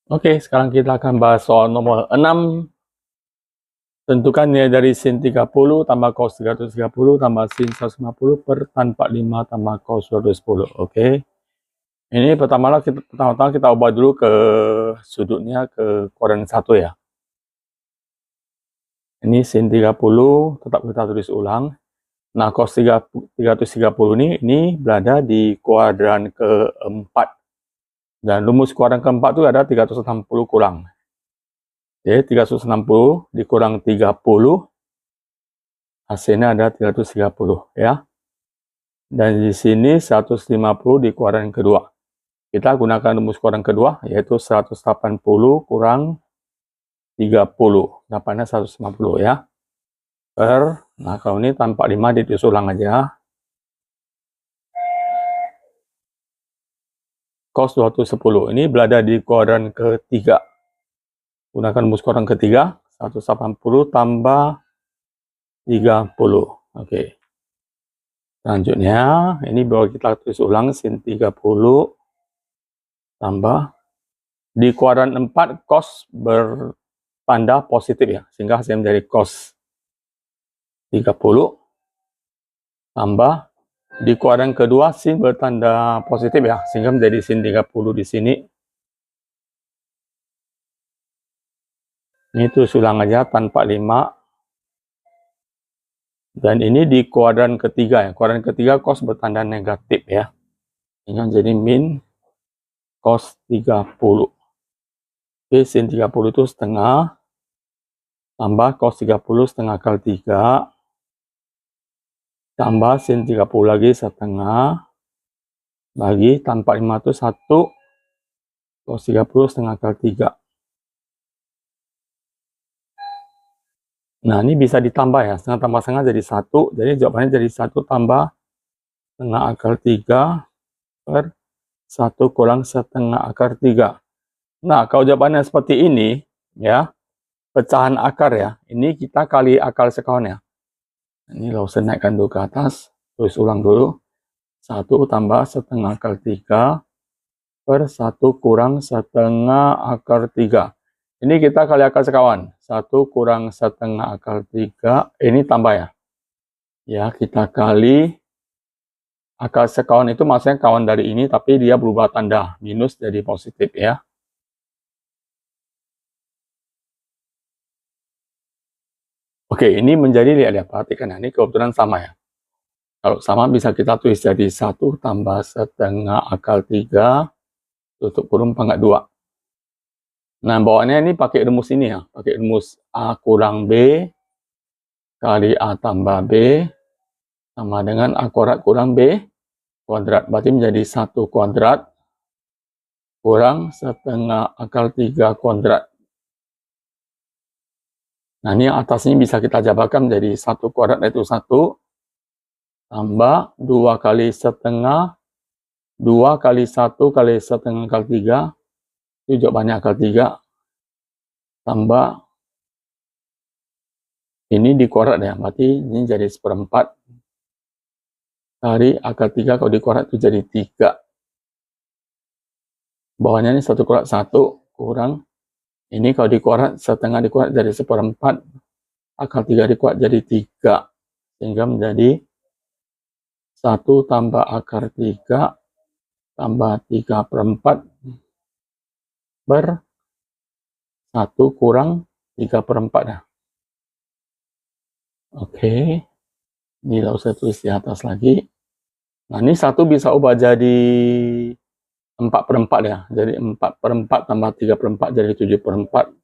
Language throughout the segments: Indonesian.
Oke, sekarang kita akan bahas soal nomor 6. Tentukan nilai dari sin 30 tambah cos 330 tambah sin 150 per tan 45 tambah cos 210. Oke. Ini pertama kita ubah dulu ke sudutnya ke kuadran 1 ya. Ini sin 30 tetap kita tulis ulang. Nah, cos 330 ini berada di kuadran keempat. Dan rumus kuadran keempat itu ada 360 kurang. Oke, 360 dikurang 30, hasilnya ada 330 ya. Dan di sini 150 di kuadran kedua. Kita gunakan rumus kuadran kedua, yaitu 180 kurang 30. Dapatnya 150 ya. Nah kalau ini tanpa 5 ditulis ulang aja. Cos 210 ini berada di kuadran ketiga. Gunakan rumus kuadran ketiga, 180 tambah 30. Oke. Selanjutnya, ini baru kita tulis ulang sin 30 tambah di kuadran 4 cos bertanda positif ya, sehingga hasilnya menjadi cos 30 tambah di kuadran kedua sin bertanda positif ya, sehingga menjadi sin 30 di sini. Ini tulis ulang aja tanpa 5. Dan ini di kuadran ketiga ya. Kuadran ketiga cos bertanda negatif ya. Sehingga jadi min cos 30. Oke, sin 30 itu setengah tambah cos 30 setengah kali 3 tambah sin 30 lagi setengah bagi tanpa 5 itu 1 cos 30 setengah kali 3. Nah, ini bisa ditambah ya. Setengah tambah setengah jadi 1. Jadi jawabannya jadi 1 tambah setengah akar 3 per 1 kurang setengah akar 3. Nah, kalau jawabannya seperti ini, ya, pecahan akar ya, ini kita kali akar sekawan ya. Ini kalau saya naikkan dulu ke atas, tulis ulang dulu. 1 tambah setengah akar 3 per 1 kurang setengah akar 3. Ini kita kali akar sekawan. 1 kurang setengah akar 3, ini tambah ya. Ya, kita kali akar sekawan itu maksudnya kawan dari ini, tapi dia berubah tanda. Minus jadi positif ya. Oke, ini menjadi, lihat-lihat, perhatikan ya. Ini kebetulan sama ya. Kalau sama bisa kita tulis jadi 1 tambah setengah akar 3 tutup kurung pangkat 2. Nah, bawaannya ini pakai rumus ini ya. Pakai rumus A kurang B kali A tambah B sama dengan A kuadrat kurang B kuadrat. Berarti menjadi 1 kuadrat kurang setengah akar 3 kuadrat. Nah, ini yang atasnya bisa kita jabarkan menjadi 1 kuadrat, yaitu 1 tambah 2 kali setengah 2 kali 1 kali setengah akar 3. Itu jawabannya akar 3 tambah ini di kuadrat ya, berarti ini jadi 1/4 kali akar 3 kalau di kuadrat itu jadi 3. Bawahnya ini 1 kuadrat 1 kurang ini kalau di kuadrat setengah di kuadrat jadi 1/4 akar 3 di kuadrat jadi 3, sehingga menjadi 1 tambah akar 3 tambah 3/4 per 1 kurang 3/4 ya. Oke, ini tidak usah tulis di atas lagi. Nah, ini 1 bisa ubah jadi 4/4 ya. Jadi 4/4 tambah 3/4 jadi 7/4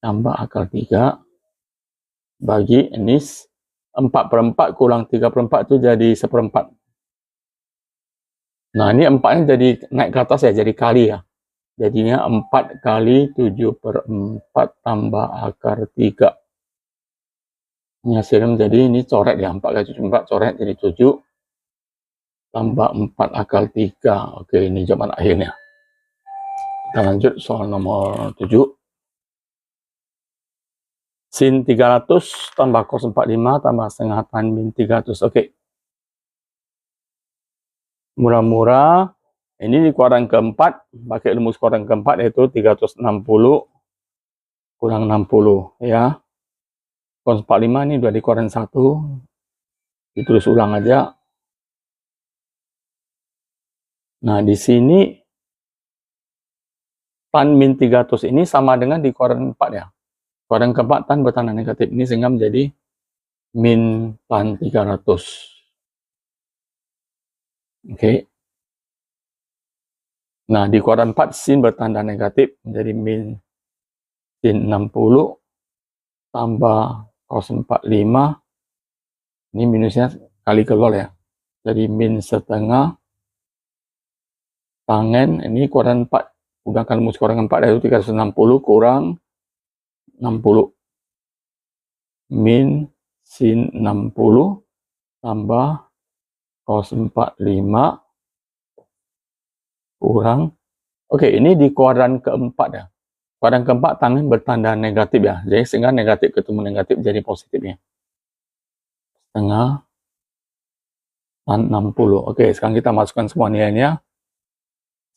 tambah akar 3 bagi ini 4/4 kurang 3/4 itu jadi 1/4. Nah, ini 4-nya jadi naik ke atas ya, jadi kali ya. Jadinya 4 kali 7/4 tambah akar 3. Ini hasilnya menjadi, ini coret ya, 4 kali 7/4 coret jadi 7 tambah 4 akar 3. Oke, ini jawaban akhirnya. Kita lanjut soal nomor 7. Sin 300 tambah cos 45 tambah setengah tan min 300. Oke. Murah-murah Ini di kuadran keempat, pakai rumus kuadran keempat yaitu 360 kurang 60 ya. Cos 45 ini udah di kuadran 1. Ditulis ulang aja. Nah, di sini tan min 300 ini sama dengan di kuadran 4 ya. Kuadran keempat tan bertanda negatif ini sehingga menjadi min tan 300. Oke. Nah, di kuadran 4 sin bertanda negatif menjadi min sin 60 tambah cos 45. Ini minusnya kali keluar ya. Jadi min setengah tangen ini kuadran 4. Gunakan rumus kuadran 4 yaitu 360 kurang 60. Min sin 60 tambah cos 45 kurang. Oke, ini di kuadran keempat ya. Kuadran keempat tangan bertanda negatif ya. Jadi sehingga negatif ketemu negatif jadi positifnya. Setengah tan 60. Oke, sekarang kita masukkan semua nilainya.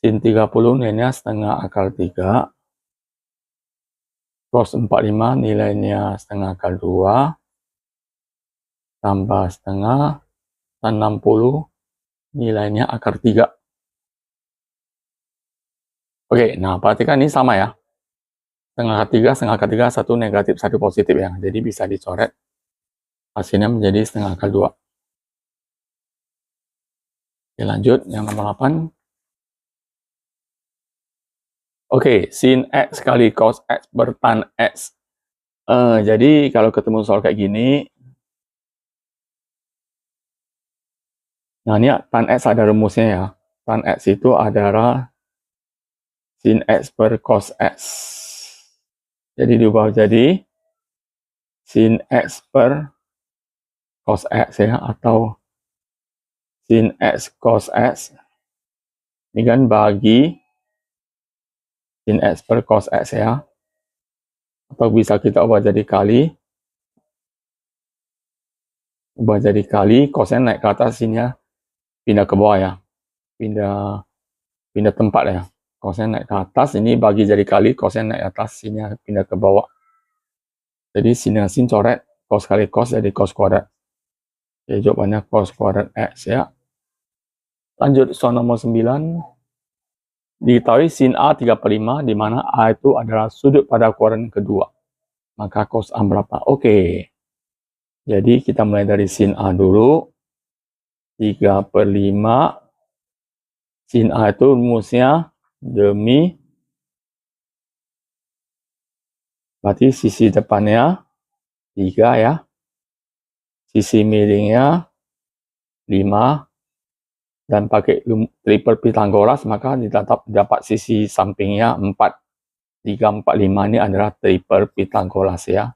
Sin 30 nilainya setengah akar 3. Cos 45 nilainya setengah akar 2. Tambah setengah tan 60 nilainya akar 3. Oke, nah perhatikan ini sama ya. Setengah akar 3, satu negatif, satu positif ya. Jadi bisa dicoret. Hasilnya menjadi setengah akar 2. Oke, lanjut yang nomor 8. Oke, sin X kali cos X bertan X. Jadi kalau ketemu soal kayak gini, nah ini tan X ada rumusnya ya. Tan X itu adalah sin X per cos X. Jadi diubah jadi sin X per cos X ya, atau sin X cos X. Ini kan bagi sin X per cos X ya. Atau bisa kita ubah jadi kali. Ubah jadi kali, cosnya naik ke atas, sinnya pindah ke bawah ya. Pindah tempat ya. Cosnya naik ke atas, ini bagi jadi kali, cosnya naik ke atas, sinnya pindah ke bawah. Jadi sin dengan sin coret, cos kali cos jadi cos kuadrat. Jadi jawabannya cos kuadrat X ya. Lanjut soal nomor 9. Diketahui sin A 3/5, di mana A itu adalah sudut pada kuadran kedua. Maka cos A berapa? Oke. Jadi kita mulai dari sin A dulu. 3/5. Sin A itu rumusnya demi, berarti sisi depannya 3 ya. Sisi miringnya 5. Dan pakai triple Pythagoras, maka dapat sisi sampingnya 4. 3, 4, 5 ini adalah triple Pythagoras ya.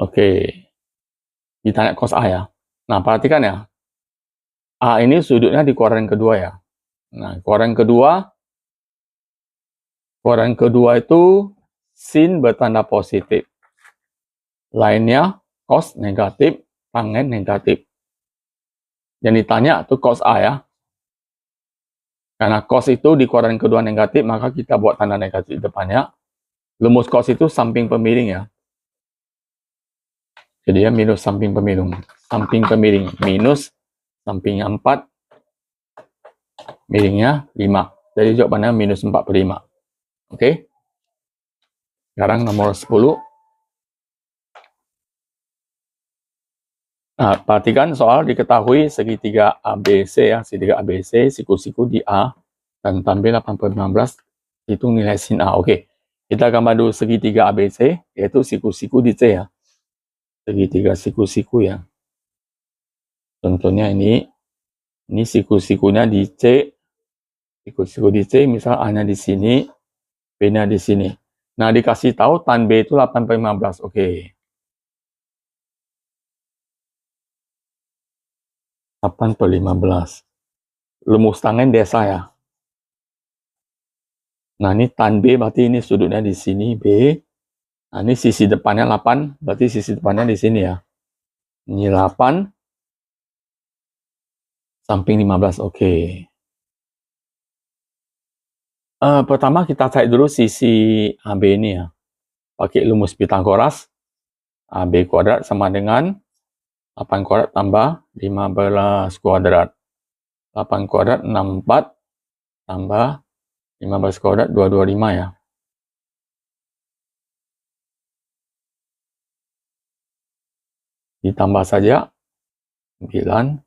Oke. Ditanya cos A ya. Nah, perhatikan ya. A ini sudutnya di kuadran kedua ya. Nah, kuadran kedua itu sin bertanda positif. Lainnya cos negatif, tangen negatif. Yang ditanya itu cos A ya. Karena cos itu di kuadran kedua negatif, maka kita buat tanda negatif depannya. Rumus cos itu samping pemiring ya. Jadi ya minus samping pemiring. Samping pemiring minus sampingnya 4, miringnya 5. Jadi jawabannya minus 4/5. Oke. Sekarang nomor 10. Nah, perhatikan soal diketahui segitiga ABC ya, segitiga ABC, siku-siku di A dan tampil 8/15, hitung nilai sin A. Oke, kita gambar dulu segitiga ABC, yaitu siku-siku di C ya. Segitiga siku-siku ya. Contohnya ini siku-sikunya di C, siku-siku di C, misal A-nya di sini, B-nya di sini. Nah, dikasih tahu tan B itu 8/15. Oke. 8/15. Rumus tangen desa ya. Nah, ini tan B berarti ini sudutnya di sini B. Nah, ini sisi depannya 8, berarti sisi depannya di sini ya. Ini 8 samping 15. Oke. Pertama kita cari dulu sisi AB ini ya. Pakai rumus Pythagoras. AB kuadrat sama dengan 8 kuadrat tambah 15 kuadrat. 8 kuadrat 64 tambah 15 kuadrat 225 ya. Ditambah saja 9,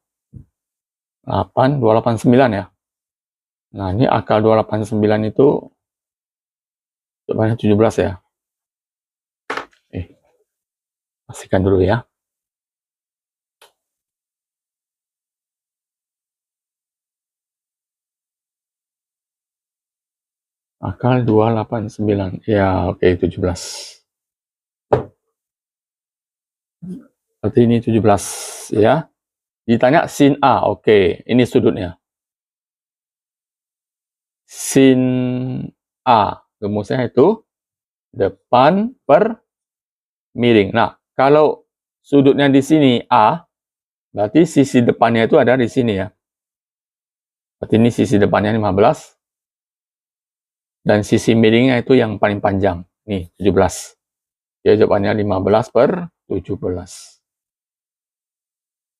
8, 289 ya. Nah, ini akar 289 itu jawabannya 17 ya. Pastikan dulu ya. Akar 289. Ya, oke, 17. Berarti ini 17 ya. Ditanya sin A. Oke, ini sudutnya. Sin A. Rumusnya itu depan per miring. Nah, kalau sudutnya di sini A, berarti sisi depannya itu ada di sini ya. Berarti ini sisi depannya 15. Dan sisi miringnya itu yang paling panjang. Nih, 17. Jadi jawabannya 15 per 17.